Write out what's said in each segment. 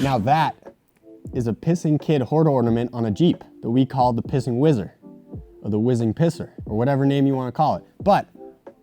Now that is a pissing kid hood ornament on a Jeep that we call the Pissing Whizzer, or the Whizzing Pisser, or whatever name you want to call it. But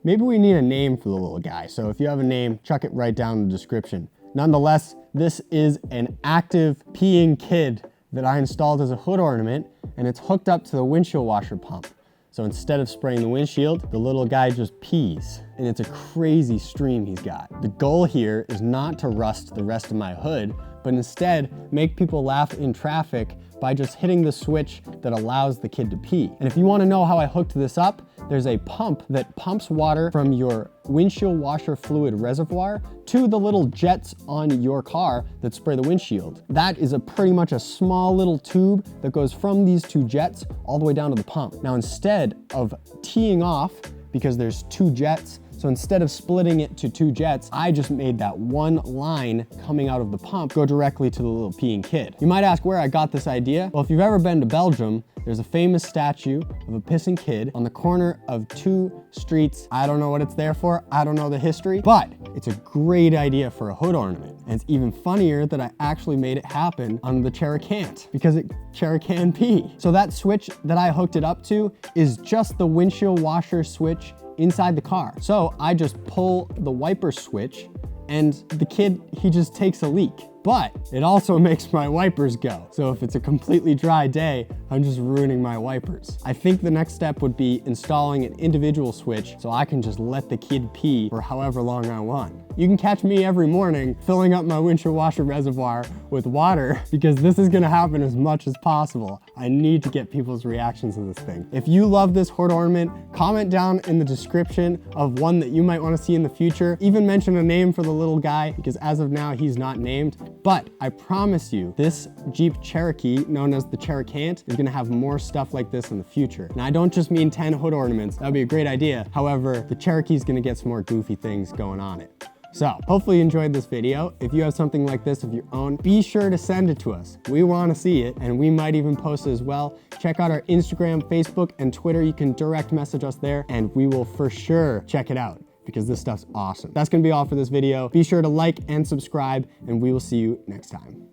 maybe we need a name for the little guy. So if you have a name, chuck it right down in the description. Nonetheless, this is an active peeing kid that I installed as a hood ornament, and it's hooked up to the windshield washer pump. So instead of spraying the windshield, the little guy just pees, and it's a crazy stream he's got. The goal here is not to rust the rest of my hood, but instead make people laugh in traffic by just hitting the switch that allows the kid to pee. And if you want to know how I hooked this up, there's a pump that pumps water from your windshield washer fluid reservoir to the little jets on your car that spray the windshield. That is pretty much a small little tube that goes from these two jets all the way down to the pump. Now, instead of teeing off, because there's two jets, so instead of splitting it to two jets, I just made that one line coming out of the pump go directly to the little peeing kid. You might ask where I got this idea. Well, if you've ever been to Belgium, there's a famous statue of a pissing kid on the corner of two streets. I don't know what it's there for. I don't know the history, but it's a great idea for a hood ornament. And it's even funnier that I actually made it happen on the Cherokan't, because it Cherokan't pee. So that switch that I hooked it up to is just the windshield washer switch inside the car. So I just pull the wiper switch and the kid, he just takes a leak. But it also makes my wipers go. So if it's a completely dry day, I'm just ruining my wipers. I think the next step would be installing an individual switch so I can just let the kid pee for however long I want. You can catch me every morning filling up my windshield washer reservoir with water, because this is gonna happen as much as possible. I need to get people's reactions to this thing. If you love this hood ornament, comment down in the description of one that you might wanna see in the future. Even mention a name for the little guy, because as of now, he's not named. But I promise you, this Jeep Cherokee, known as the Cherokan't, is gonna have more stuff like this in the future. Now, I don't just mean 10 hood ornaments. That'd be a great idea. However, the Cherokee's gonna get some more goofy things going on it. So hopefully you enjoyed this video. If you have something like this of your own, be sure to send it to us. We wanna see it, and we might even post it as well. Check out our Instagram, Facebook, and Twitter. You can direct message us there, and we will for sure check it out, because this stuff's awesome. That's gonna be all for this video. Be sure to like and subscribe, and we will see you next time.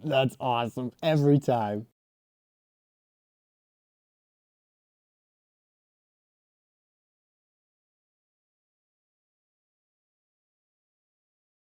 That's awesome, every time.